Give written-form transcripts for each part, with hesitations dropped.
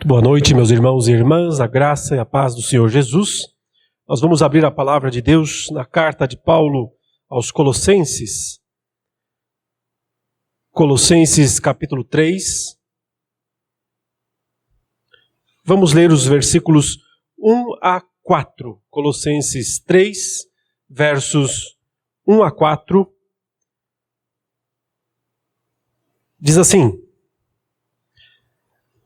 Boa noite, meus irmãos e irmãs, a graça e a paz do Senhor Jesus. Nós vamos abrir a palavra de Deus na carta de Paulo aos Colossenses. Colossenses capítulo 3. Vamos ler os versículos 1 a 4. Colossenses 3, versos 1 a 4. Diz assim: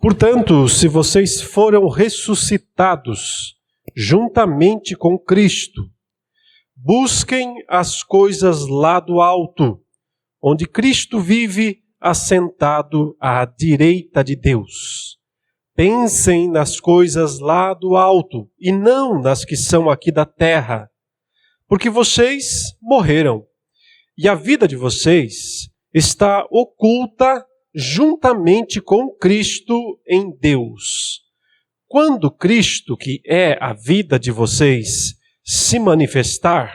Portanto, se vocês foram ressuscitados juntamente com Cristo, busquem as coisas lá do alto, onde Cristo vive assentado à direita de Deus. Pensem nas coisas lá do alto e não nas que são aqui da terra, porque vocês morreram e a vida de vocês está oculta juntamente com Cristo em Deus. Quando Cristo, que é a vida de vocês, se manifestar,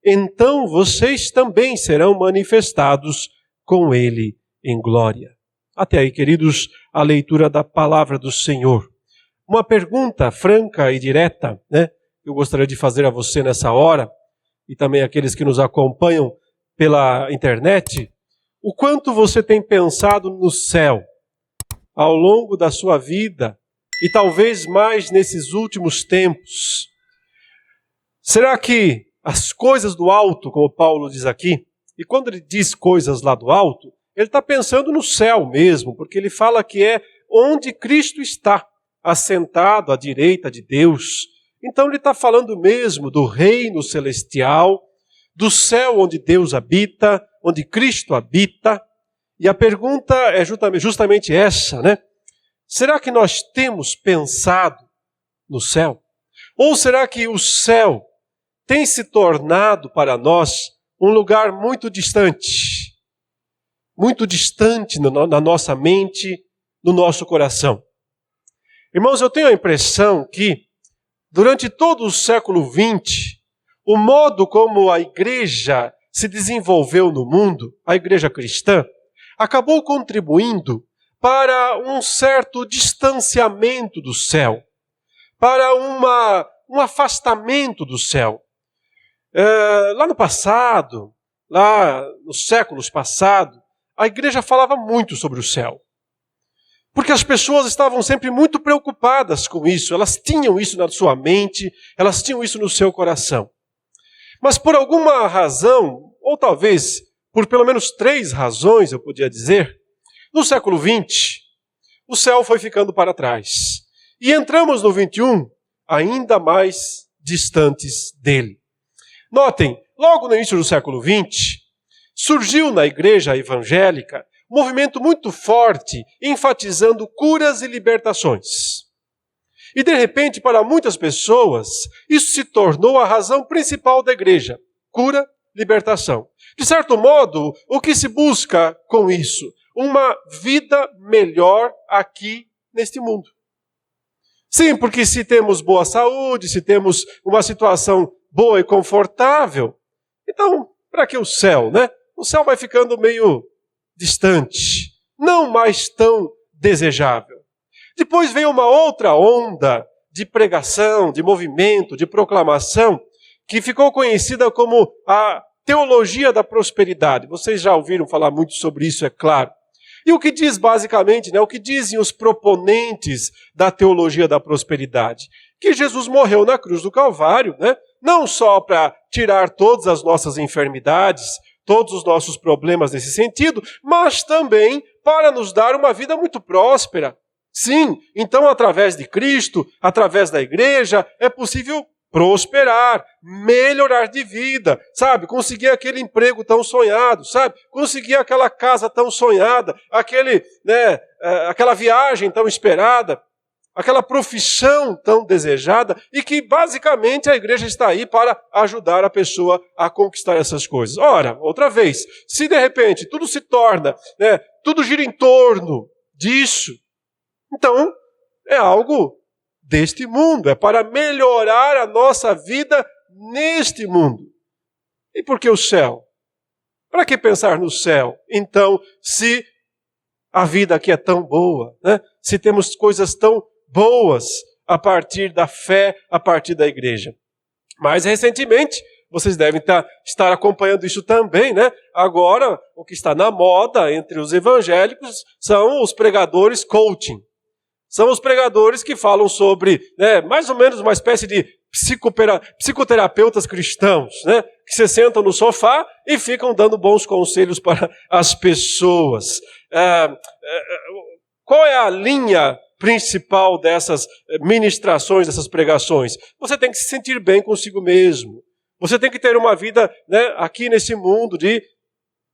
então vocês também serão manifestados com Ele em glória. Até aí, queridos, a leitura da palavra do Senhor. Uma pergunta franca e direta, eu gostaria de fazer a você nessa hora, e também aqueles que nos acompanham pela internet. O quanto você tem pensado no céu ao longo da sua vida e talvez mais nesses últimos tempos? Será que as coisas do alto, como Paulo diz aqui, e quando ele diz coisas lá do alto, ele está pensando no céu mesmo, porque ele fala que é onde Cristo está, assentado à direita de Deus. Então ele está falando mesmo do reino celestial, do céu onde Deus habita, onde Cristo habita. E a pergunta é justamente essa, Será que nós temos pensado no céu? Ou será que o céu tem se tornado para nós um lugar muito distante na nossa mente, no nosso coração? Irmãos, eu tenho a impressão que durante todo o século XX, o modo como a igreja se desenvolveu no mundo, a igreja cristã, acabou contribuindo para um certo distanciamento do céu, para um afastamento do céu. Lá no passado, lá nos séculos passados, a igreja falava muito sobre o céu, porque as pessoas estavam sempre muito preocupadas com isso, elas tinham isso na sua mente, elas tinham isso no seu coração. Mas por alguma razão, ou talvez por pelo menos 3 razões, eu podia dizer, no século XX, o céu foi ficando para trás. E entramos no XXI ainda mais distantes dele. Notem, logo no início do século XX, surgiu na igreja evangélica um movimento muito forte, enfatizando curas e libertações. E de repente, para muitas pessoas, isso se tornou a razão principal da igreja. Cura, libertação. De certo modo, o que se busca com isso? Uma vida melhor aqui neste mundo. Sim, porque se temos boa saúde, se temos uma situação boa e confortável, então, para que o céu, O céu vai ficando meio distante, não mais tão desejável. Depois veio uma outra onda de pregação, de movimento, de proclamação, que ficou conhecida como a teologia da prosperidade. Vocês já ouviram falar muito sobre isso, é claro. E o que diz basicamente, o que dizem os proponentes da teologia da prosperidade? Que Jesus morreu na cruz do Calvário, não só para tirar todas as nossas enfermidades, todos os nossos problemas nesse sentido, mas também para nos dar uma vida muito próspera. Sim, então através de Cristo, através da igreja, é possível prosperar, melhorar de vida, conseguir aquele emprego tão sonhado, conseguir aquela casa tão sonhada, aquela viagem tão esperada, aquela profissão tão desejada, e que basicamente a igreja está aí para ajudar a pessoa a conquistar essas coisas. Ora, outra vez, se de repente tudo se torna, tudo gira em torno disso, então é algo deste mundo, é para melhorar a nossa vida neste mundo. E por que o céu? Para que pensar no céu? Então, se a vida aqui é tão boa, se temos coisas tão boas a partir da fé, a partir da igreja. Mais recentemente, vocês devem estar acompanhando isso também, né? Agora, o que está na moda entre os evangélicos são os pregadores coaching. São os pregadores que falam sobre, né, mais ou menos uma espécie de psicoterapeutas cristãos, né? Que se sentam no sofá e ficam dando bons conselhos para as pessoas. Qual é a linha principal dessas ministrações, dessas pregações? Você tem que se sentir bem consigo mesmo. Você tem que ter uma vida, né, aqui nesse mundo de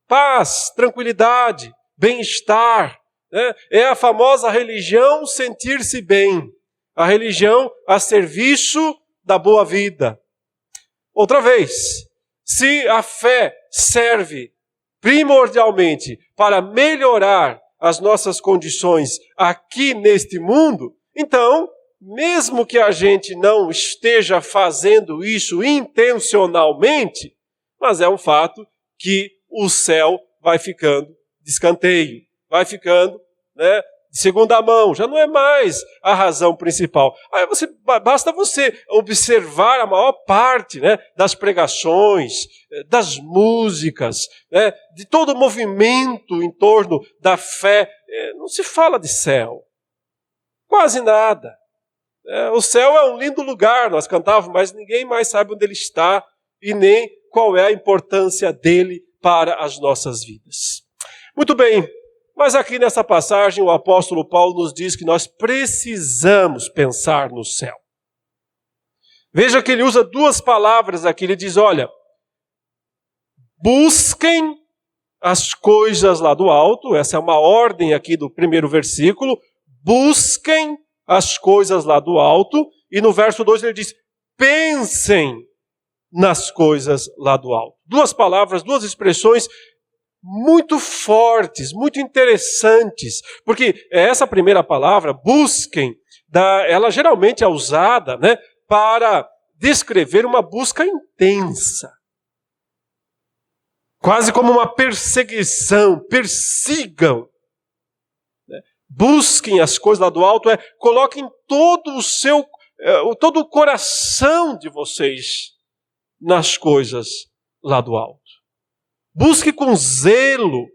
paz, tranquilidade, bem-estar. Né? É a famosa religião sentir-se bem. A religião a serviço da boa vida. Outra vez, se a fé serve primordialmente para melhorar as nossas condições aqui neste mundo, então, mesmo que a gente não esteja fazendo isso intencionalmente, mas é um fato que o céu vai ficando de escanteio, vai ficando, né, de segunda mão, já não é mais a razão principal. Aí basta você observar a maior parte, né, das pregações, das músicas, né, de todo o movimento em torno da fé. Não se fala de céu, quase nada. O céu é um lindo lugar, nós cantávamos, mas ninguém mais sabe onde ele está e nem qual é a importância dele para as nossas vidas. Muito bem. Mas aqui nessa passagem o apóstolo Paulo nos diz que nós precisamos pensar no céu. Veja que ele usa duas palavras aqui, ele diz, olha, busquem as coisas lá do alto, essa é uma ordem aqui do primeiro versículo, busquem as coisas lá do alto, e no verso 2 ele diz, pensem nas coisas lá do alto. Duas palavras, duas expressões muito fortes, muito interessantes, porque essa primeira palavra, busquem, ela geralmente é usada, né, para descrever uma busca intensa. Quase como uma perseguição, persigam. Busquem as coisas lá do alto, coloquem todo o coração de vocês nas coisas lá do alto. Busque com zelo,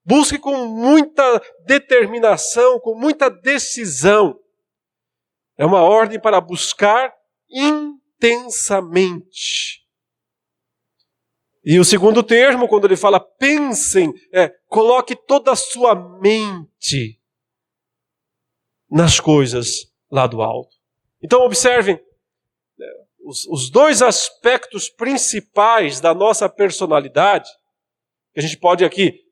busque com muita determinação, com muita decisão. É uma ordem para buscar intensamente. E o segundo termo, quando ele fala pensem, coloque toda a sua mente nas coisas lá do alto. Então observem, os dois aspectos principais da nossa personalidade, que a gente pode aqui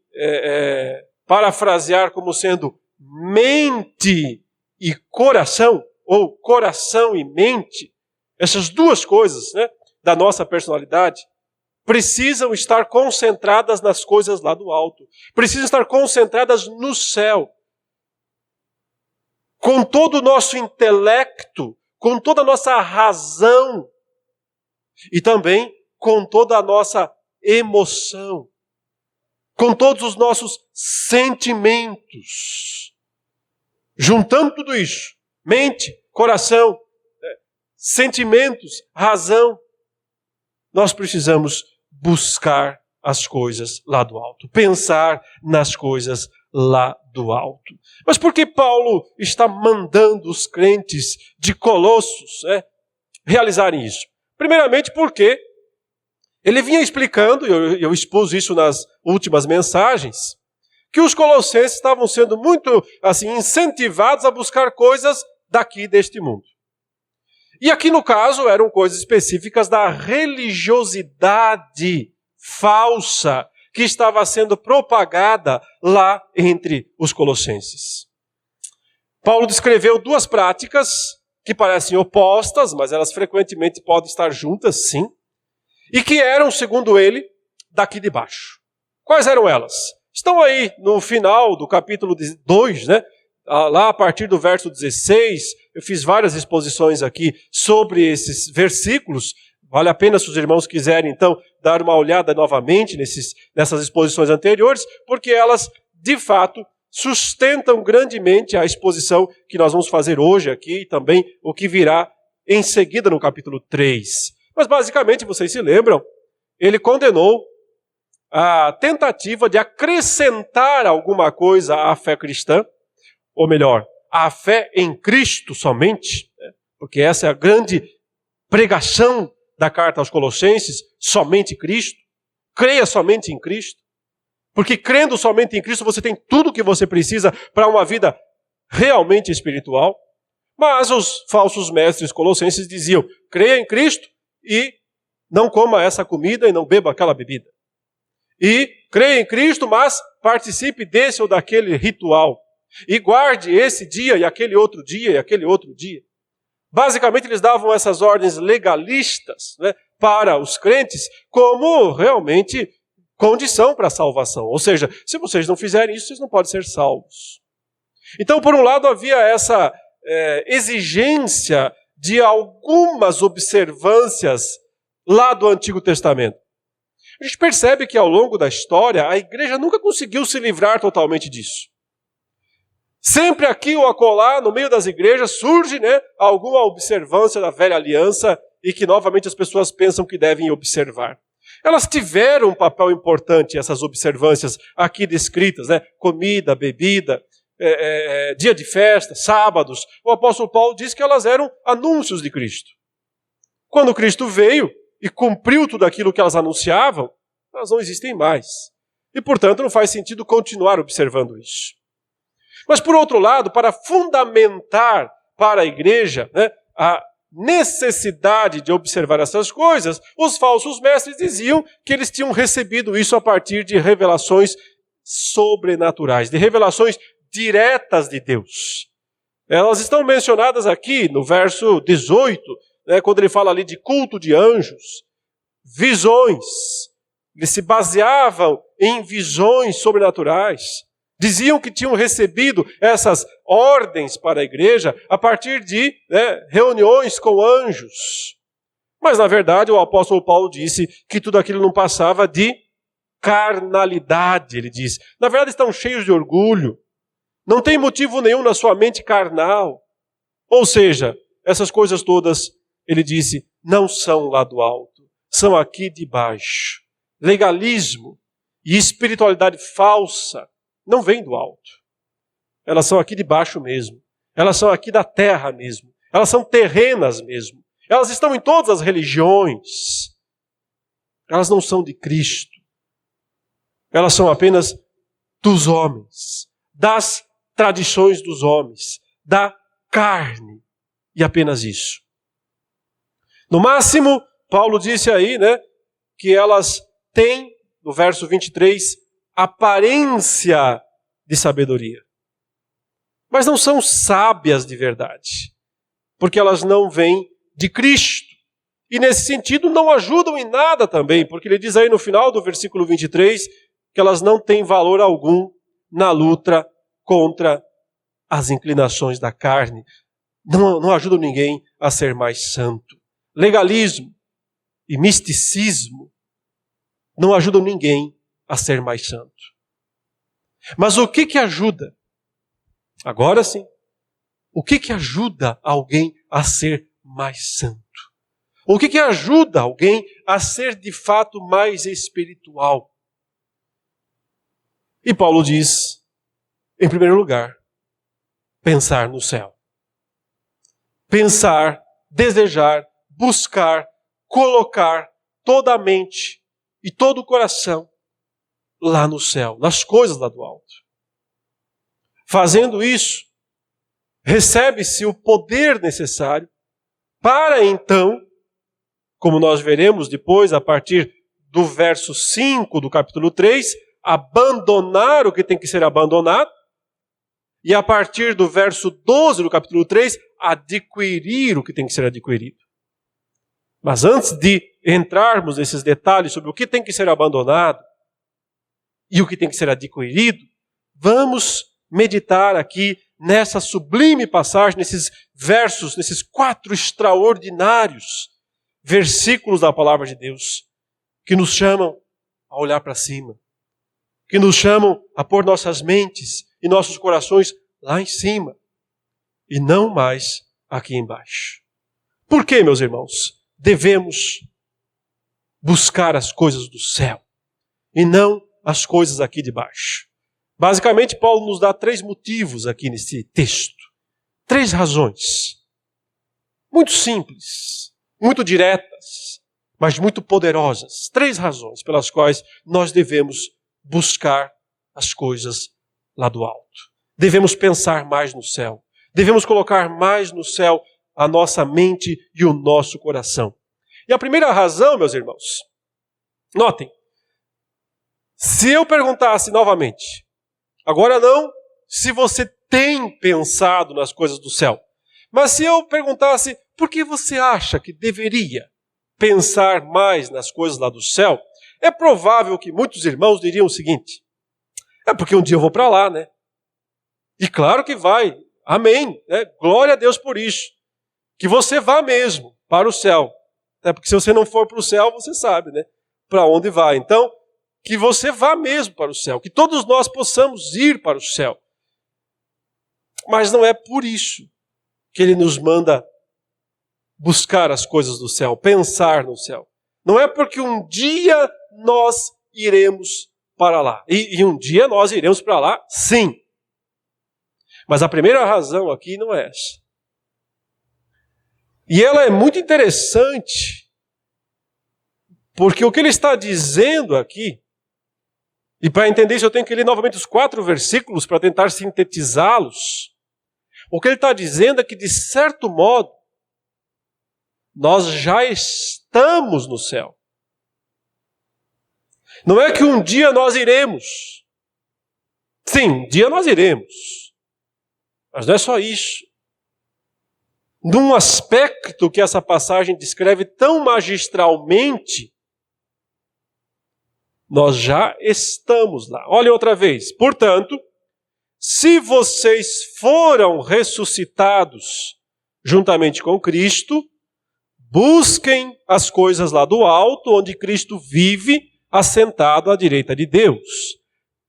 parafrasear como sendo mente e coração, ou coração e mente, essas duas coisas, né, da nossa personalidade, precisam estar concentradas nas coisas lá do alto. Precisam estar concentradas no céu. Com todo o nosso intelecto, com toda a nossa razão e também com toda a nossa emoção, com todos os nossos sentimentos. Juntando tudo isso, mente, coração, sentimentos, razão, nós precisamos buscar as coisas lá do alto, pensar nas coisas lá do alto. Mas por que Paulo está mandando os crentes de Colossos realizarem isso? Primeiramente porque ele vinha explicando, e eu expus isso nas últimas mensagens, que os colossenses estavam sendo muito incentivados a buscar coisas daqui deste mundo. E aqui no caso eram coisas específicas da religiosidade falsa que estava sendo propagada lá entre os colossenses. Paulo descreveu duas práticas que parecem opostas, mas elas frequentemente podem estar juntas, sim, e que eram, segundo ele, daqui de baixo. Quais eram elas? Estão aí no final do capítulo 2, né? Lá a partir do verso 16, eu fiz várias exposições aqui sobre esses versículos. Vale a pena se os irmãos quiserem, então, dar uma olhada novamente nessas exposições anteriores, porque elas, de fato, sustentam grandemente a exposição que nós vamos fazer hoje aqui e também o que virá em seguida no capítulo 3. Mas basicamente, vocês se lembram, ele condenou a tentativa de acrescentar alguma coisa à fé cristã, ou melhor, à fé em Cristo somente, porque essa é a grande pregação da carta aos Colossenses, somente Cristo. Creia somente em Cristo. Porque crendo somente em Cristo, você tem tudo o que você precisa para uma vida realmente espiritual. Mas os falsos mestres colossenses diziam, creia em Cristo e não coma essa comida e não beba aquela bebida. E creia em Cristo, mas participe desse ou daquele ritual. E guarde esse dia e aquele outro dia e aquele outro dia. Basicamente, eles davam essas ordens legalistas, né, para os crentes como realmente condição para a salvação. Ou seja, se vocês não fizerem isso, vocês não podem ser salvos. Então, por um lado, havia essa exigência de algumas observâncias lá do Antigo Testamento. A gente percebe que ao longo da história, a igreja nunca conseguiu se livrar totalmente disso. Sempre aqui ou acolá, no meio das igrejas, surge, alguma observância da velha aliança e que novamente as pessoas pensam que devem observar. Elas tiveram um papel importante, essas observâncias aqui descritas, comida, bebida, dia de festa, sábados. O apóstolo Paulo diz que elas eram anúncios de Cristo. Quando Cristo veio e cumpriu tudo aquilo que elas anunciavam, elas não existem mais. E, portanto, não faz sentido continuar observando isso. Mas, por outro lado, para fundamentar para a igreja a necessidade de observar essas coisas, os falsos mestres diziam que eles tinham recebido isso a partir de revelações sobrenaturais, de revelações diretas de Deus. Elas estão mencionadas aqui no verso 18, quando ele fala ali de culto de anjos, visões. Eles se baseavam em visões sobrenaturais. Diziam que tinham recebido essas ordens para a igreja a partir de reuniões com anjos. Mas, na verdade, o apóstolo Paulo disse que tudo aquilo não passava de carnalidade, ele diz. Na verdade, estão cheios de orgulho. Não tem motivo nenhum na sua mente carnal. Ou seja, essas coisas todas, ele disse, não são lá do alto, são aqui de baixo. Legalismo e espiritualidade falsa não vem do alto. Elas são aqui de baixo mesmo. Elas são aqui da terra mesmo. Elas são terrenas mesmo. Elas estão em todas as religiões. Elas não são de Cristo. Elas são apenas dos homens, das tradições dos homens, da carne. E apenas isso. No máximo, Paulo disse aí, que elas têm, no verso 23, aparência de sabedoria. Mas não são sábias de verdade, porque elas não vêm de Cristo. E nesse sentido não ajudam em nada também, porque ele diz aí no final do versículo 23 que elas não têm valor algum na luta contra as inclinações da carne. Não ajudam ninguém a ser mais santo. Legalismo e misticismo não ajudam ninguém a ser mais santo. Mas o que ajuda? Agora sim. O que ajuda alguém a ser mais santo? O que ajuda alguém a ser de fato mais espiritual? E Paulo diz, em primeiro lugar, pensar no céu. Pensar, desejar, buscar, colocar toda a mente e todo o coração lá no céu, nas coisas lá do alto. Fazendo isso, recebe-se o poder necessário para então, como nós veremos depois, a partir do verso 5 do capítulo 3, abandonar o que tem que ser abandonado, e a partir do verso 12 do capítulo 3, adquirir o que tem que ser adquirido. Mas antes de entrarmos nesses detalhes sobre o que tem que ser abandonado e o que tem que ser adquirido, vamos meditar aqui nessa sublime passagem, nesses versos, nesses 4 extraordinários versículos da palavra de Deus, que nos chamam a olhar para cima, que nos chamam a pôr nossas mentes e nossos corações lá em cima e não mais aqui embaixo. Por que, meus irmãos, devemos buscar as coisas do céu e não as coisas aqui de baixo? Basicamente, Paulo nos dá 3 motivos aqui nesse texto. 3 razões. Muito simples, muito diretas, mas muito poderosas. 3 razões pelas quais nós devemos buscar as coisas lá do alto. Devemos pensar mais no céu. Devemos colocar mais no céu a nossa mente e o nosso coração. E a primeira razão, meus irmãos, notem, se eu perguntasse novamente, agora não se você tem pensado nas coisas do céu, mas se eu perguntasse por que você acha que deveria pensar mais nas coisas lá do céu, é provável que muitos irmãos diriam o seguinte: é porque um dia eu vou para lá, né? E claro que vai, amém, né? Glória a Deus por isso. Que você vá mesmo para o céu. Até porque se você não for para o céu, você sabe, né? Para onde vai. Então, que você vá mesmo para o céu. Que todos nós possamos ir para o céu. Mas não é por isso que ele nos manda buscar as coisas do céu, pensar no céu. Não é porque um dia nós iremos para lá. E um dia nós iremos para lá, sim. Mas a primeira razão aqui não é essa. E ela é muito interessante, porque o que ele está dizendo aqui, e para entender isso eu tenho que ler novamente os 4 versículos para tentar sintetizá-los. O que ele está dizendo é que, de certo modo, nós já estamos no céu. Não é que um dia nós iremos. Sim, um dia nós iremos. Mas não é só isso. Num aspecto que essa passagem descreve tão magistralmente, nós já estamos lá. Olhem outra vez. Portanto, se vocês foram ressuscitados juntamente com Cristo, busquem as coisas lá do alto, onde Cristo vive, assentado à direita de Deus.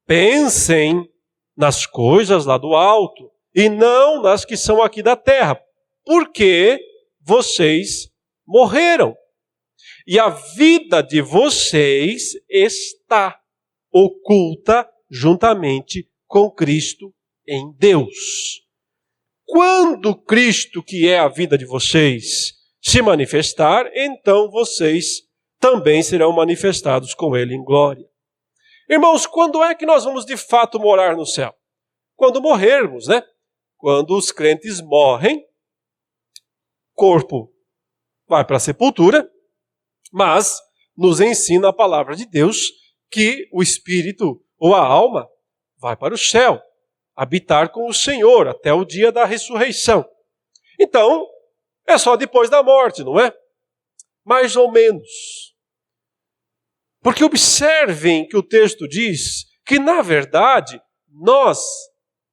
Pensem nas coisas lá do alto, e não nas que são aqui da terra, porque vocês morreram. E a vida de vocês está oculta juntamente com Cristo em Deus. Quando Cristo, que é a vida de vocês, se manifestar, então vocês também serão manifestados com Ele em glória. Irmãos, quando é que nós vamos de fato morar no céu? Quando morrermos, né? Quando os crentes morrem, corpo vai para a sepultura, mas nos ensina a palavra de Deus que o espírito ou a alma vai para o céu, habitar com o Senhor até o dia da ressurreição. Então, é só depois da morte, não é? Mais ou menos. Porque observem que o texto diz que, na verdade, nós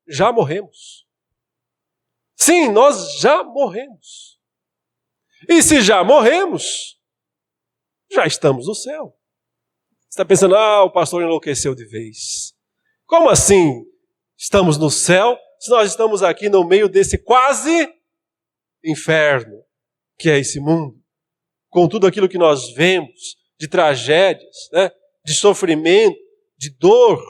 já morremos. Sim, nós já morremos. E se já morremos, já estamos no céu. Você está pensando, o pastor enlouqueceu de vez. Como assim estamos no céu, se nós estamos aqui no meio desse quase inferno, que é esse mundo, com tudo aquilo que nós vemos, de tragédias, né? De sofrimento, de dor,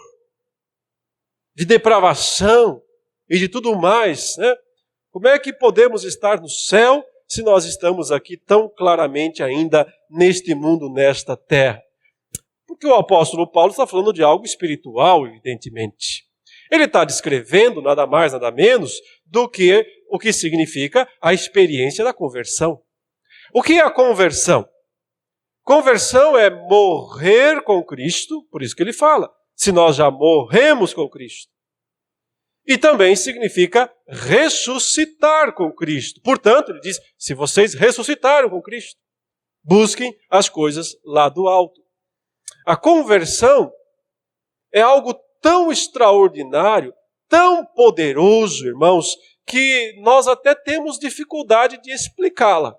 de depravação e de tudo mais, né? Como é que podemos estar no céu se nós estamos aqui tão claramente ainda neste mundo, nesta terra? Porque o apóstolo Paulo está falando de algo espiritual, evidentemente. Ele está descrevendo nada mais, nada menos do que o que significa a experiência da conversão. O que é a conversão? Conversão é morrer com Cristo, por isso que ele fala, se nós já morremos com Cristo. E também significa ressuscitar com Cristo. Portanto, ele diz, se vocês ressuscitaram com Cristo, busquem as coisas lá do alto. A conversão é algo tão extraordinário, tão poderoso, irmãos, que nós até temos dificuldade de explicá-la.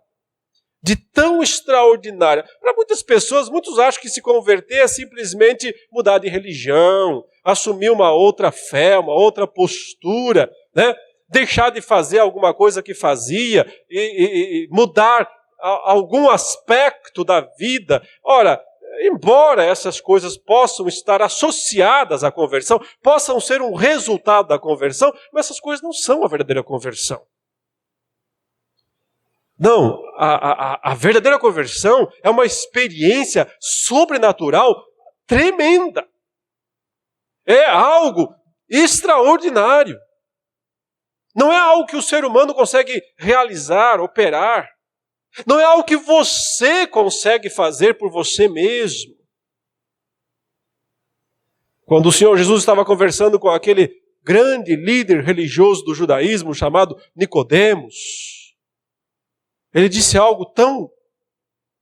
de tão extraordinária. Para muitas pessoas, muitos acham que se converter é simplesmente mudar de religião, assumir uma outra fé, uma outra postura, né? Deixar de fazer alguma coisa que fazia e mudar algum aspecto da vida. Ora, embora essas coisas possam estar associadas à conversão, possam ser um resultado da conversão, mas essas coisas não são a verdadeira conversão. Não, a verdadeira conversão é uma experiência sobrenatural tremenda. É algo extraordinário. Não é algo que o ser humano consegue realizar, operar. Não é algo que você consegue fazer por você mesmo. Quando o Senhor Jesus estava conversando com aquele grande líder religioso do judaísmo chamado Nicodemos, ele disse algo tão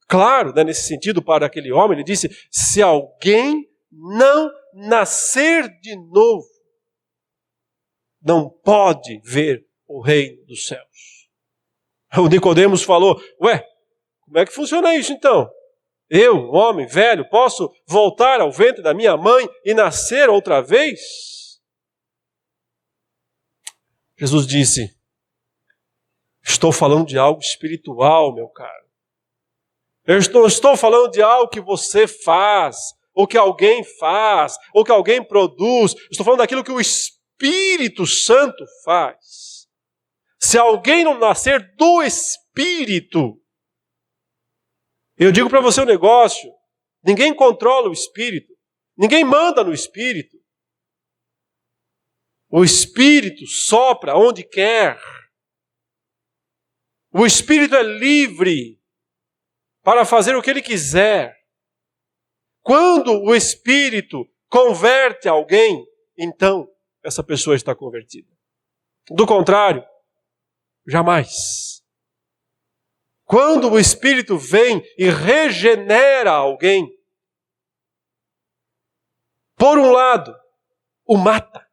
claro, né, nesse sentido para aquele homem. Ele disse: se alguém não nascer de novo, não pode ver o reino dos céus. O Nicodemos falou: ué, como é que funciona isso então? Eu, um homem velho, posso voltar ao ventre da minha mãe e nascer outra vez? Jesus disse: estou falando de algo espiritual, meu caro. Eu não estou falando de algo que você faz, ou que alguém faz, ou que alguém produz. Estou falando daquilo que o Espírito Santo faz. Se alguém não nascer do Espírito, eu digo para você um negócio: ninguém controla o Espírito, ninguém manda no Espírito. O Espírito sopra onde quer. O Espírito é livre para fazer o que ele quiser. Quando o Espírito converte alguém, então essa pessoa está convertida. Do contrário, jamais. Quando o Espírito vem e regenera alguém, por um lado, o mata.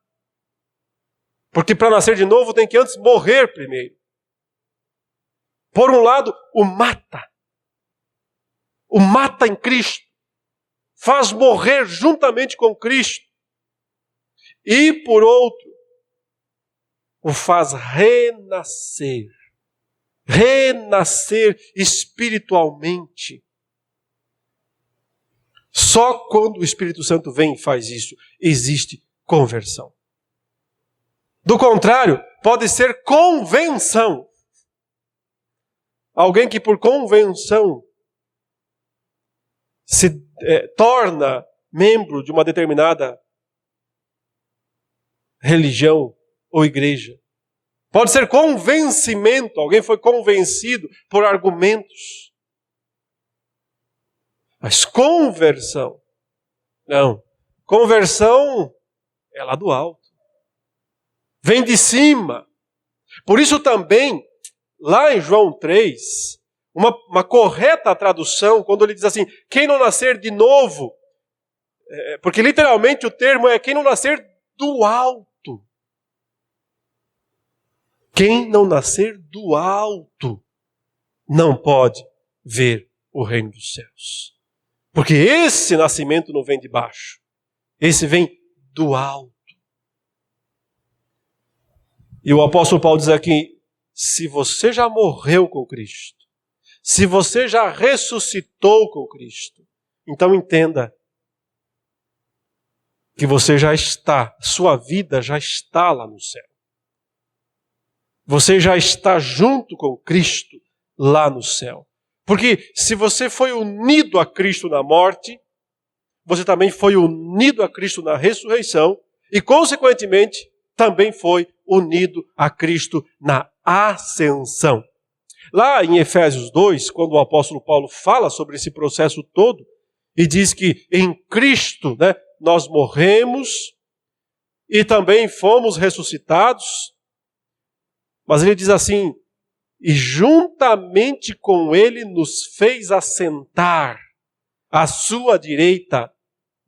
Porque para nascer de novo tem que antes morrer primeiro. Por um lado, o mata. O mata em Cristo. Faz morrer juntamente com Cristo. E por outro, o faz renascer. Renascer espiritualmente. Só quando o Espírito Santo vem e faz isso, existe conversão. Do contrário, pode ser convenção. Alguém que por convenção se torna membro de uma determinada religião ou igreja. Pode ser convencimento, alguém foi convencido por argumentos. Mas conversão, não. Conversão é lá do alto. Vem de cima. Por isso também, lá em João 3, uma correta tradução, quando ele diz assim, quem não nascer de novo, porque literalmente o termo é quem não nascer do alto. Quem não nascer do alto não pode ver o reino dos céus. Porque esse nascimento não vem de baixo. Esse vem do alto. E o apóstolo Paulo diz aqui, se você já morreu com Cristo, se você já ressuscitou com Cristo, então entenda que você já está, sua vida já está lá no céu. Você já está junto com Cristo lá no céu. Porque se você foi unido a Cristo na morte, você também foi unido a Cristo na ressurreição e, consequentemente, também foi unido a Cristo na ascensão. Lá em Efésios 2, quando o apóstolo Paulo fala sobre esse processo todo, e diz que em Cristo, nós morremos e também fomos ressuscitados, mas ele diz assim, e juntamente com ele nos fez assentar à sua direita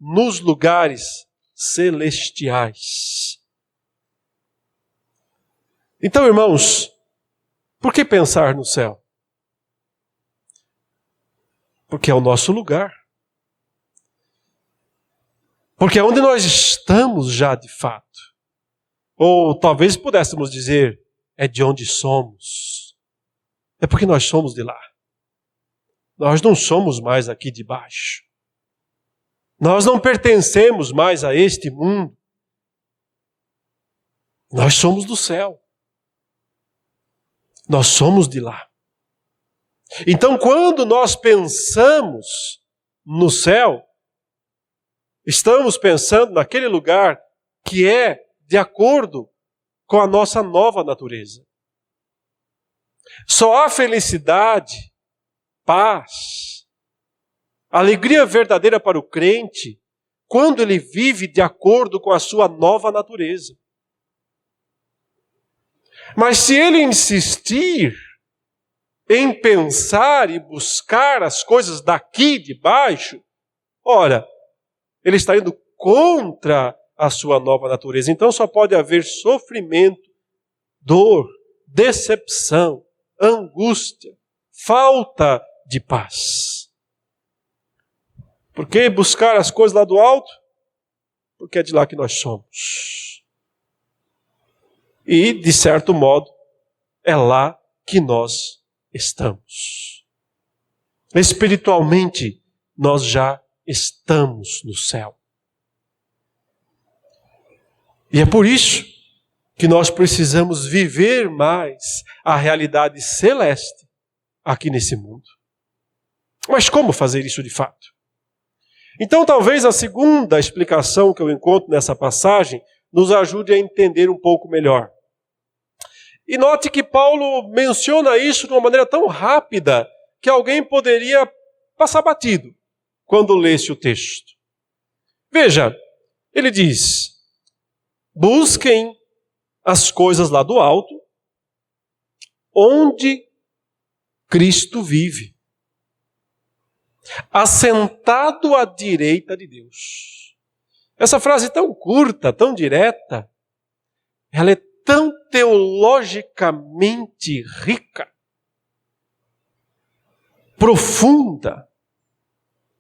nos lugares celestiais. Então, irmãos, por que pensar no céu? Porque é o nosso lugar. Porque é onde nós estamos já de fato. Ou talvez pudéssemos dizer, é de onde somos. É porque nós somos de lá. Nós não somos mais aqui de baixo. Nós não pertencemos mais a este mundo. Nós somos do céu. Nós somos de lá. Então, quando nós pensamos no céu, estamos pensando naquele lugar que é de acordo com a nossa nova natureza. Só há felicidade, paz, alegria verdadeira para o crente quando ele vive de acordo com a sua nova natureza. Mas se ele insistir em pensar e buscar as coisas daqui de baixo, ora, ele está indo contra a sua nova natureza. Então só pode haver sofrimento, dor, decepção, angústia, falta de paz. Por que buscar as coisas lá do alto? Porque é de lá que nós somos. E, de certo modo, é lá que nós estamos. Espiritualmente, nós já estamos no céu. E é por isso que nós precisamos viver mais a realidade celeste aqui nesse mundo. Mas como fazer isso de fato? Então, talvez a segunda explicação que eu encontro nessa passagem nos ajude a entender um pouco melhor. E note que Paulo menciona isso de uma maneira tão rápida que alguém poderia passar batido quando lesse o texto. Veja, ele diz: busquem as coisas lá do alto, onde Cristo vive, assentado à direita de Deus. Essa frase tão curta, tão direta, ela é tão teologicamente rica, profunda,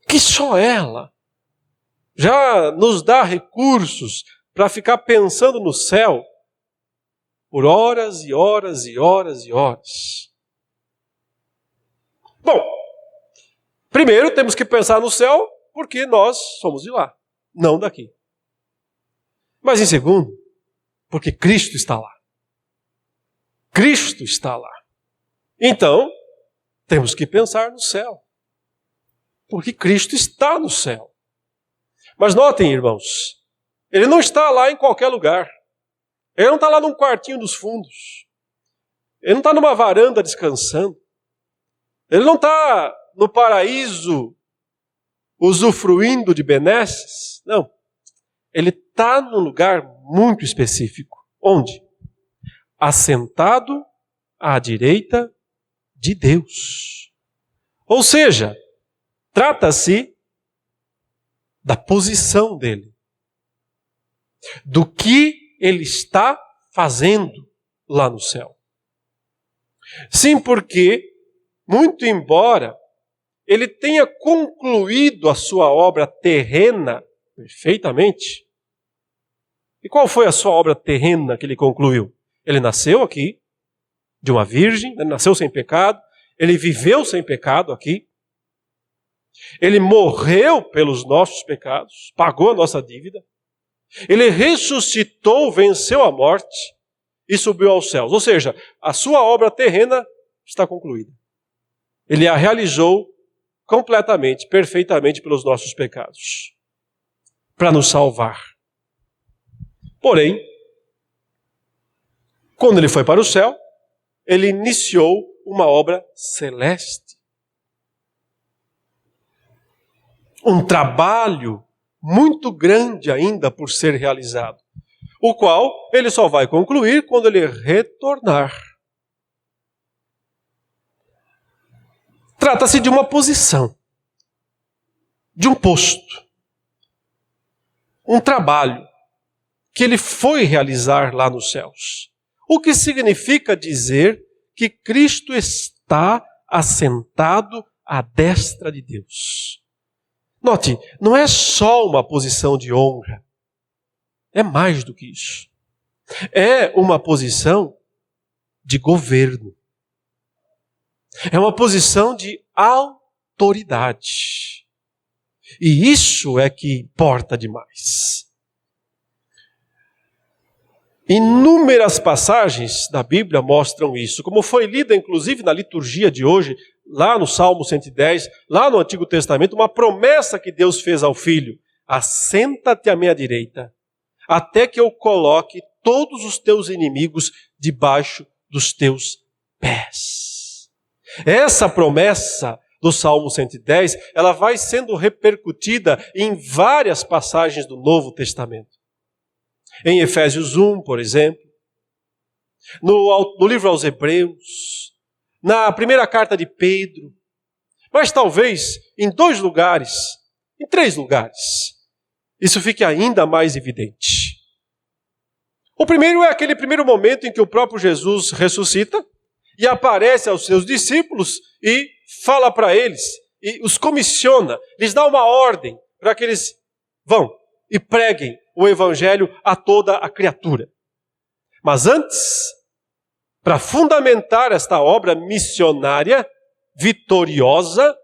que só ela já nos dá recursos para ficar pensando no céu por horas e horas e horas e horas. Bom, primeiro temos que pensar no céu porque nós somos de lá, não daqui. Mas em segundo, porque Cristo está lá. Cristo está lá. Então, temos que pensar no céu. Porque Cristo está no céu. Mas notem, irmãos, Ele não está lá em qualquer lugar. Ele não está lá num quartinho dos fundos. Ele não está numa varanda descansando. Ele não está no paraíso usufruindo de benesses. Não. Ele está num lugar muito específico. Onde? Assentado à direita de Deus. Ou seja, trata-se da posição dele. Do que ele está fazendo lá no céu. Sim, porque, muito embora ele tenha concluído a sua obra terrena perfeitamente. E qual foi a sua obra terrena que ele concluiu? Ele nasceu aqui, de uma virgem, ele nasceu sem pecado, ele viveu sem pecado aqui, ele morreu pelos nossos pecados, pagou a nossa dívida, ele ressuscitou, venceu a morte e subiu aos céus. Ou seja, a sua obra terrena está concluída. Ele a realizou completamente, perfeitamente pelos nossos pecados, para nos salvar. Porém, quando ele foi para o céu, ele iniciou uma obra celeste. Um trabalho muito grande ainda por ser realizado, o qual ele só vai concluir quando ele retornar. Trata-se de uma posição, de um posto, um trabalho que ele foi realizar lá nos céus. O que significa dizer que Cristo está assentado à destra de Deus. Note, não é só uma posição de honra. É mais do que isso. É uma posição de governo. É uma posição de autoridade. E isso é que importa demais. Inúmeras passagens da Bíblia mostram isso, como foi lida inclusive na liturgia de hoje, lá no Salmo 110, lá no Antigo Testamento, uma promessa que Deus fez ao Filho: assenta-te à minha direita, até que eu coloque todos os teus inimigos debaixo dos teus pés. Essa promessa do Salmo 110, ela vai sendo repercutida em várias passagens do Novo Testamento. Em Efésios 1, por exemplo, no livro aos Hebreus, na primeira carta de Pedro, mas talvez em 2 lugares, em 3 lugares, isso fique ainda mais evidente. O primeiro é aquele primeiro momento em que o próprio Jesus ressuscita e aparece aos seus discípulos e fala para eles, e os comissiona, lhes dá uma ordem para que eles vão e preguem o evangelho a toda a criatura. Mas antes, para fundamentar esta obra missionária, vitoriosa,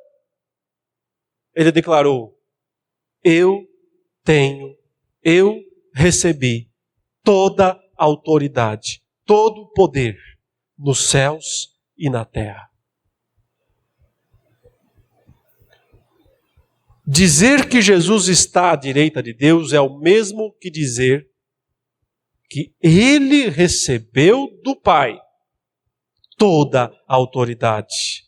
ele declarou: eu recebi toda a autoridade, todo o poder nos céus e na terra. Dizer que Jesus está à direita de Deus é o mesmo que dizer que ele recebeu do Pai toda a autoridade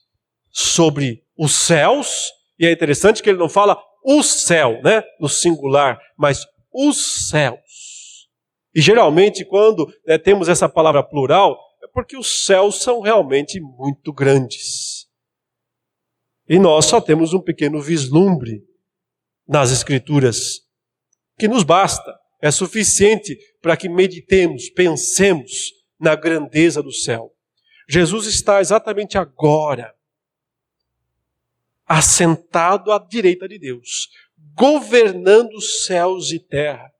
sobre os céus, e é interessante que ele não fala o céu, né, no singular, mas os céus. E geralmente quando temos essa palavra plural, é porque os céus são realmente muito grandes. E nós só temos um pequeno vislumbre nas Escrituras, que nos basta, é suficiente para que meditemos, pensemos na grandeza do céu. Jesus está exatamente agora assentado à direita de Deus, governando céus e terra.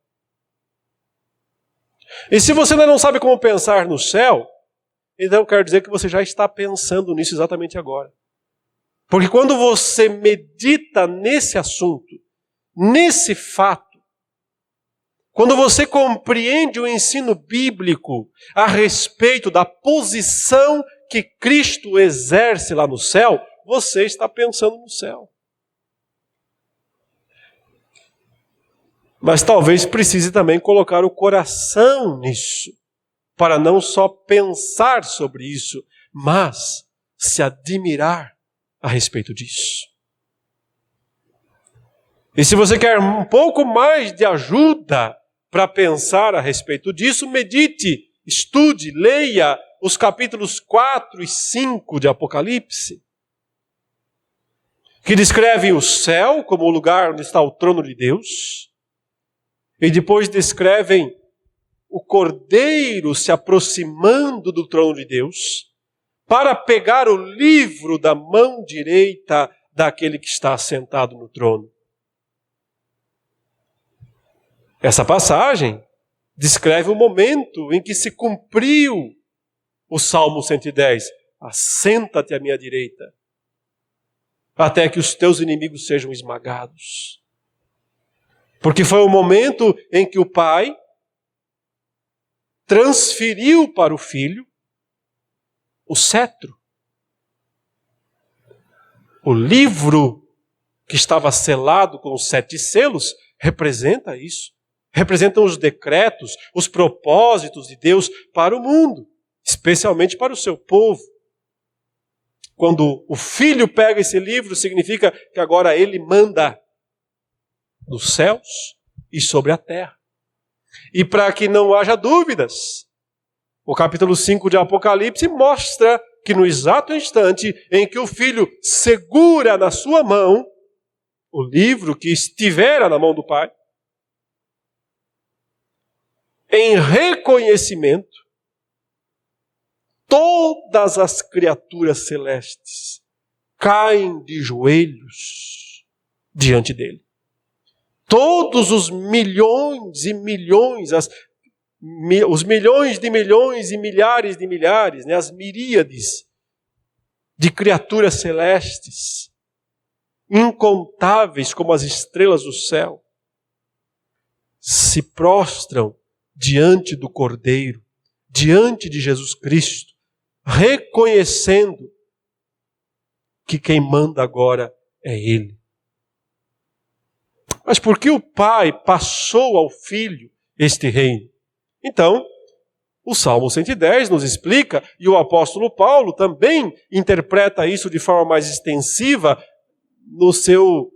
E se você ainda não sabe como pensar no céu, então eu quero dizer que você já está pensando nisso exatamente agora. Porque quando você medita nesse assunto, nesse fato, quando você compreende o ensino bíblico a respeito da posição que Cristo exerce lá no céu, você está pensando no céu. Mas talvez precise também colocar o coração nisso, para não só pensar sobre isso, mas se admirar a respeito disso. E se você quer um pouco mais de ajuda para pensar a respeito disso, medite, estude, leia os capítulos 4 e 5 de Apocalipse, que descrevem o céu como o lugar onde está o trono de Deus, e depois descrevem o Cordeiro se aproximando do trono de Deus para pegar o livro da mão direita daquele que está sentado no trono. Essa passagem descreve o momento em que se cumpriu o Salmo 110. Assenta-te à minha direita, até que os teus inimigos sejam esmagados. Porque foi o momento em que o Pai transferiu para o Filho o cetro. O livro que estava selado com os 7 selos representa isso. Representam os decretos, os propósitos de Deus para o mundo, especialmente para o seu povo. Quando o Filho pega esse livro, significa que agora ele manda nos céus e sobre a terra. E para que não haja dúvidas, o capítulo 5 de Apocalipse mostra que no exato instante em que o Filho segura na sua mão o livro que estivera na mão do Pai, em reconhecimento, todas as criaturas celestes caem de joelhos diante dele. Todos os milhões e milhões, os milhões de milhões e milhares de milhares, né, as miríades de criaturas celestes, incontáveis como as estrelas do céu, se prostram diante do Cordeiro, diante de Jesus Cristo, reconhecendo que quem manda agora é Ele. Mas por que o Pai passou ao Filho este reino? Então, o Salmo 110 nos explica, e o apóstolo Paulo também interpreta isso de forma mais extensiva no seu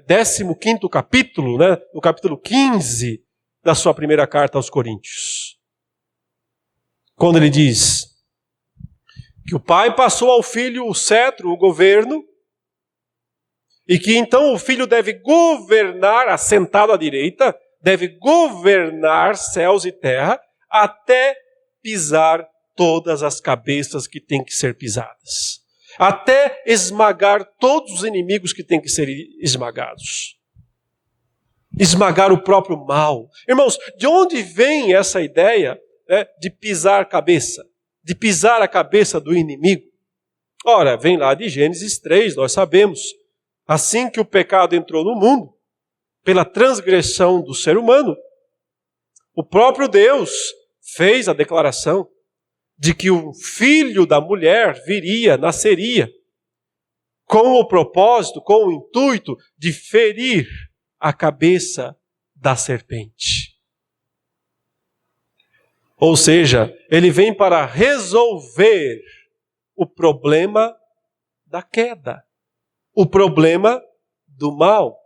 15º capítulo, né, no capítulo 15 da sua primeira carta aos Coríntios. Quando ele diz que o Pai passou ao Filho o cetro, o governo, e que então o Filho deve governar, assentado à direita, deve governar céus e terra, até pisar todas as cabeças que têm que ser pisadas. Até esmagar todos os inimigos que têm que ser esmagados. Esmagar o próprio mal. Irmãos, de onde vem essa ideia, né, de pisar a cabeça? De pisar a cabeça do inimigo? Ora, vem lá de Gênesis 3, nós sabemos. Assim que o pecado entrou no mundo, pela transgressão do ser humano, o próprio Deus fez a declaração de que o filho da mulher nasceria, com o propósito, com o intuito de ferir a cabeça da serpente. Ou seja, ele vem para resolver o problema da queda, o problema do mal.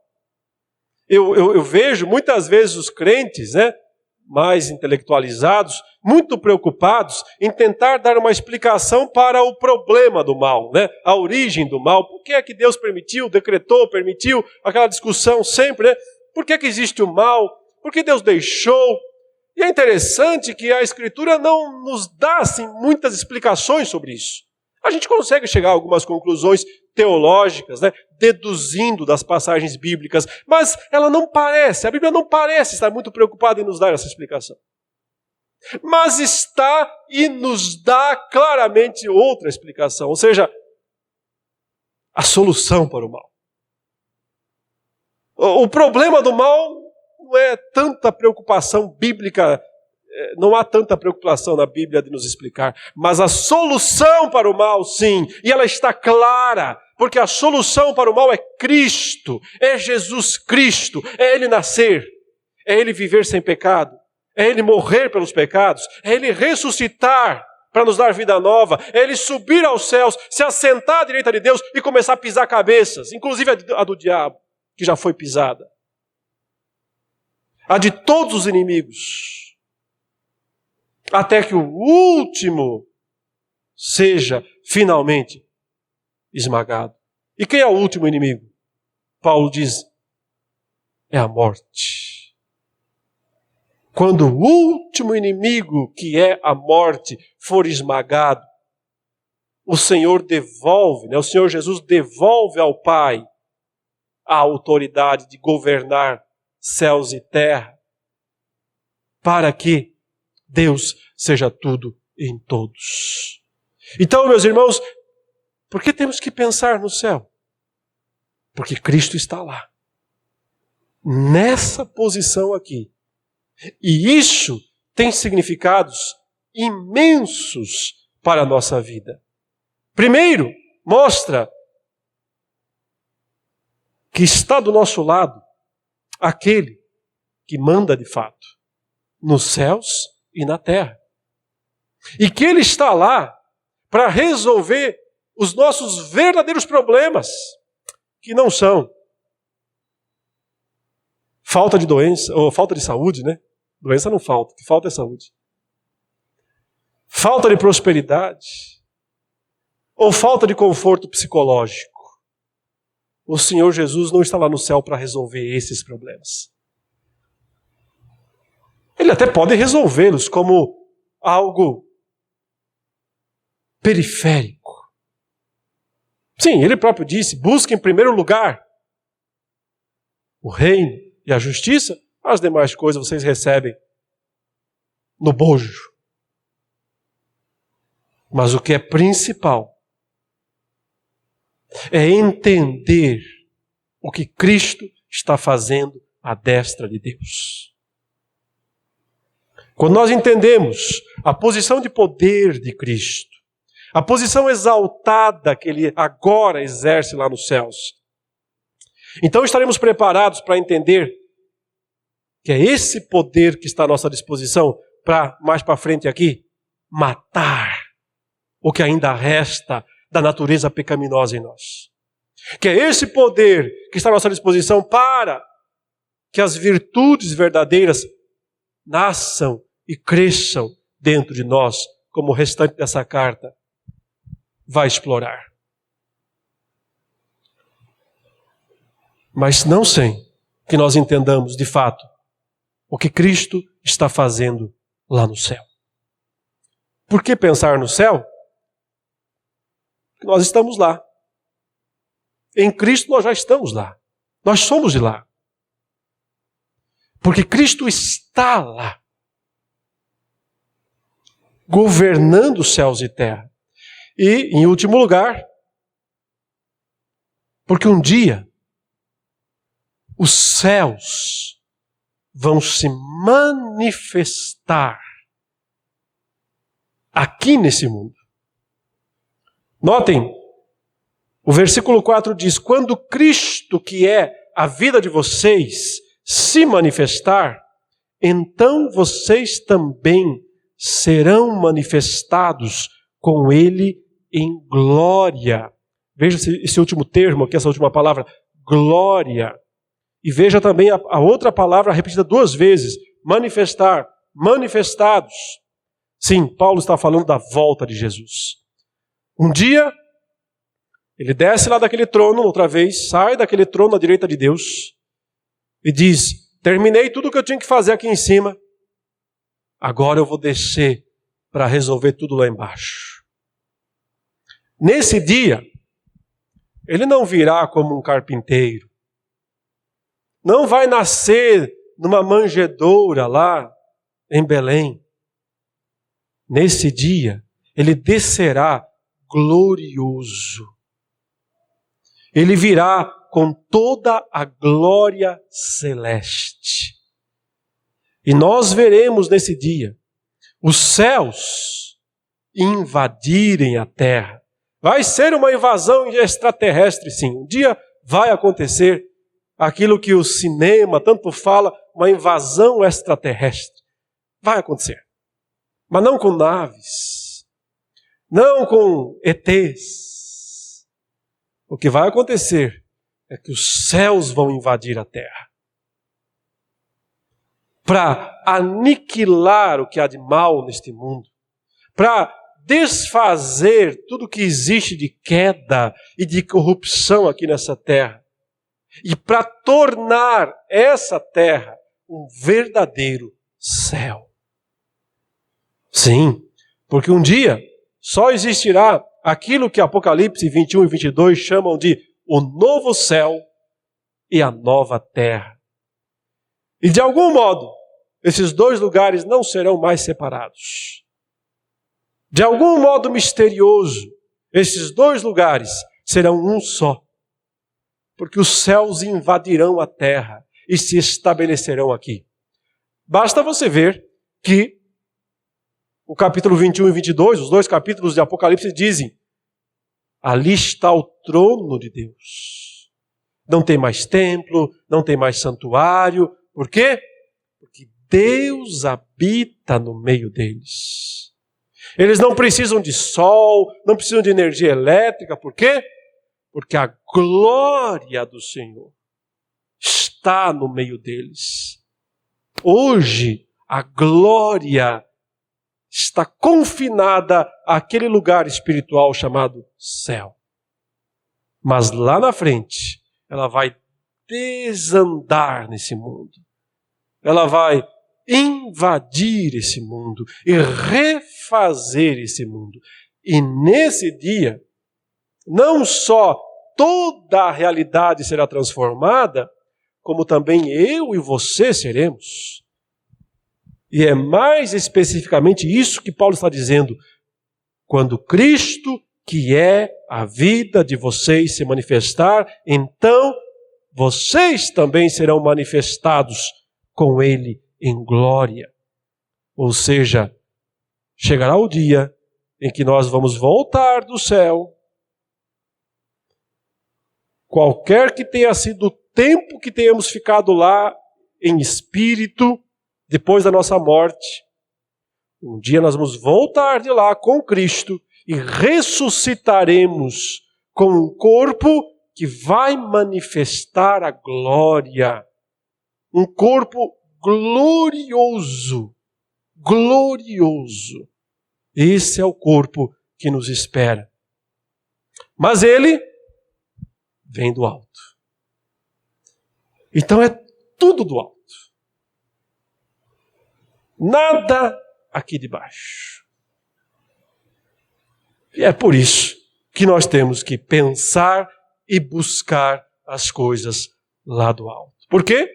Eu vejo muitas vezes os crentes, né, mais intelectualizados, muito preocupados em tentar dar uma explicação para o problema do mal, né, a origem do mal. Por que é que Deus permitiu, decretou, permitiu, aquela discussão sempre, né? Por que é que existe o mal? Por que Deus deixou? E é interessante que a Escritura não nos dá assim, muitas explicações sobre isso. A gente consegue chegar a algumas conclusões teológicas, né, deduzindo das passagens bíblicas, mas a Bíblia não parece estar muito preocupada em nos dar essa explicação. Mas está e nos dá claramente outra explicação, ou seja, a solução para o mal. O problema do mal não é tanta preocupação bíblica, não há tanta preocupação na Bíblia de nos explicar, mas a solução para o mal, sim, e ela está clara, porque a solução para o mal é Cristo, é Jesus Cristo, é Ele nascer, é Ele viver sem pecado, é Ele morrer pelos pecados, é Ele ressuscitar para nos dar vida nova, é Ele subir aos céus, se assentar à direita de Deus e começar a pisar cabeças, inclusive a do diabo, que já foi pisada. A de todos os inimigos, até que o último seja finalmente esmagado. E quem é o último inimigo? Paulo diz, é a morte. Quando o último inimigo, que é a morte, for esmagado, o Senhor devolve, né? O Senhor Jesus devolve ao Pai a autoridade de governar céus e terra, para que Deus seja tudo em todos. Então, meus irmãos, por que temos que pensar no céu? Porque Cristo está lá, nessa posição aqui. E isso tem significados imensos para a nossa vida. Primeiro, mostra que está do nosso lado aquele que manda de fato, nos céus e na terra. E que Ele está lá para resolver os nossos verdadeiros problemas, que não são falta de doença, ou falta de saúde, né? Doença não falta, o que falta é saúde. Falta de prosperidade, ou falta de conforto psicológico. O Senhor Jesus não está lá no céu para resolver esses problemas. Ele até pode resolvê-los como algo periférico. Sim, ele próprio disse, busque em primeiro lugar o reino e a justiça, as demais coisas vocês recebem no bojo. Mas o que é principal é entender o que Cristo está fazendo à destra de Deus. Quando nós entendemos a posição de poder de Cristo, a posição exaltada que Ele agora exerce lá nos céus, então estaremos preparados para entender que é esse poder que está à nossa disposição para, mais para frente aqui, matar o que ainda resta da natureza pecaminosa em nós. Que é esse poder que está à nossa disposição para que as virtudes verdadeiras nasçam e cresçam dentro de nós, como o restante dessa carta vai explorar. Mas não sem que nós entendamos de fato o que Cristo está fazendo lá no céu. Por que pensar no céu? Porque nós estamos lá. Em Cristo nós já estamos lá. Nós somos de lá. Porque Cristo está lá, governando os céus e terra. E, em último lugar, porque um dia os céus vão se manifestar aqui nesse mundo. Notem, o versículo 4 diz, quando Cristo, que é a vida de vocês, se manifestar, então vocês também serão manifestados com Ele em glória. Veja esse último termo aqui, essa última palavra, glória. E veja também a outra palavra repetida 2 vezes, manifestar, manifestados. Sim, Paulo está falando da volta de Jesus. Um dia, ele desce lá daquele trono, outra vez, sai daquele trono à direita de Deus e diz, terminei tudo o que eu tinha que fazer aqui em cima, agora eu vou descer para resolver tudo lá embaixo. Nesse dia, ele não virá como um carpinteiro, não vai nascer numa manjedoura lá em Belém. Nesse dia, ele descerá glorioso. Ele virá com toda a glória celeste. E nós veremos nesse dia os céus invadirem a terra. Vai ser uma invasão extraterrestre, sim. Um dia vai acontecer aquilo que o cinema tanto fala, uma invasão extraterrestre. Vai acontecer. Mas não com naves, não com ETs. O que vai acontecer é que os céus vão invadir a terra para aniquilar o que há de mal neste mundo, para desfazer tudo que existe de queda e de corrupção aqui nessa terra, e para tornar essa terra um verdadeiro céu. Sim, porque um dia só existirá aquilo que Apocalipse 21 e 22 chamam de o novo céu e a nova terra. E de algum modo, esses 2 lugares não serão mais separados. De algum modo misterioso, esses 2 lugares serão um só. Porque os céus invadirão a terra e se estabelecerão aqui. Basta você ver que o capítulo 21 e 22, os 2 capítulos de Apocalipse dizem, ali está o trono de Deus. Não tem mais templo, não tem mais santuário. Por quê? Porque Deus habita no meio deles. Eles não precisam de sol, não precisam de energia elétrica. Por quê? Porque a glória do Senhor está no meio deles. Hoje, a glória está confinada àquele lugar espiritual chamado céu. Mas lá na frente, ela vai desandar nesse mundo. Ela vai invadir esse mundo e refazer esse mundo. E nesse dia, não só toda a realidade será transformada, como também eu e você seremos. E é mais especificamente isso que Paulo está dizendo. Quando Cristo, que é a vida de vocês, se manifestar, então vocês também serão manifestados com Ele em glória. Ou seja, chegará o dia em que nós vamos voltar do céu. Qualquer que tenha sido o tempo que tenhamos ficado lá em espírito, depois da nossa morte, um dia nós vamos voltar de lá com Cristo e ressuscitaremos com um corpo que vai manifestar a glória. Um corpo glorioso. Glorioso. Esse é o corpo que nos espera. Mas ele vem do alto. Então é tudo do alto. Nada aqui de baixo. E é por isso que nós temos que pensar e buscar as coisas lá do alto. Por quê?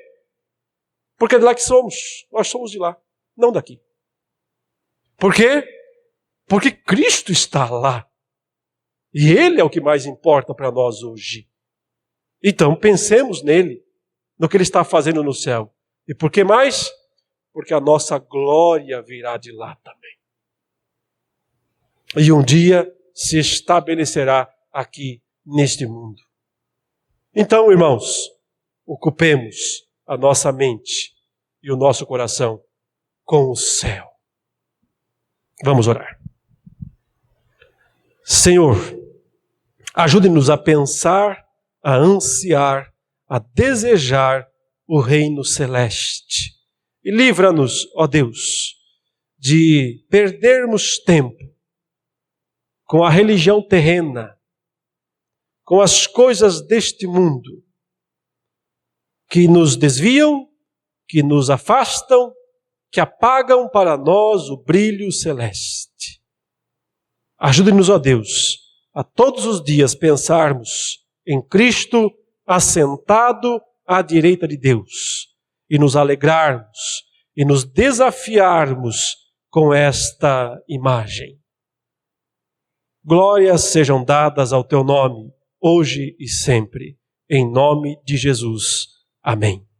Porque é de lá que somos. Nós somos de lá, não daqui. Por quê? Porque Cristo está lá. E Ele é o que mais importa para nós hoje. Então pensemos nele, no que Ele está fazendo no céu. E por que mais? Porque a nossa glória virá de lá também. E um dia se estabelecerá aqui neste mundo. Então, irmãos, ocupemos a nossa mente e o nosso coração com o céu. Vamos orar. Senhor, ajude-nos a pensar, a ansiar, a desejar o reino celeste. E livra-nos, ó Deus, de perdermos tempo com a religião terrena, com as coisas deste mundo, que nos desviam, que nos afastam, que apagam para nós o brilho celeste. Ajude-nos, ó Deus, a todos os dias pensarmos em Cristo assentado à direita de Deus e nos alegrarmos e nos desafiarmos com esta imagem. Glórias sejam dadas ao teu nome, hoje e sempre, em nome de Jesus. Amém.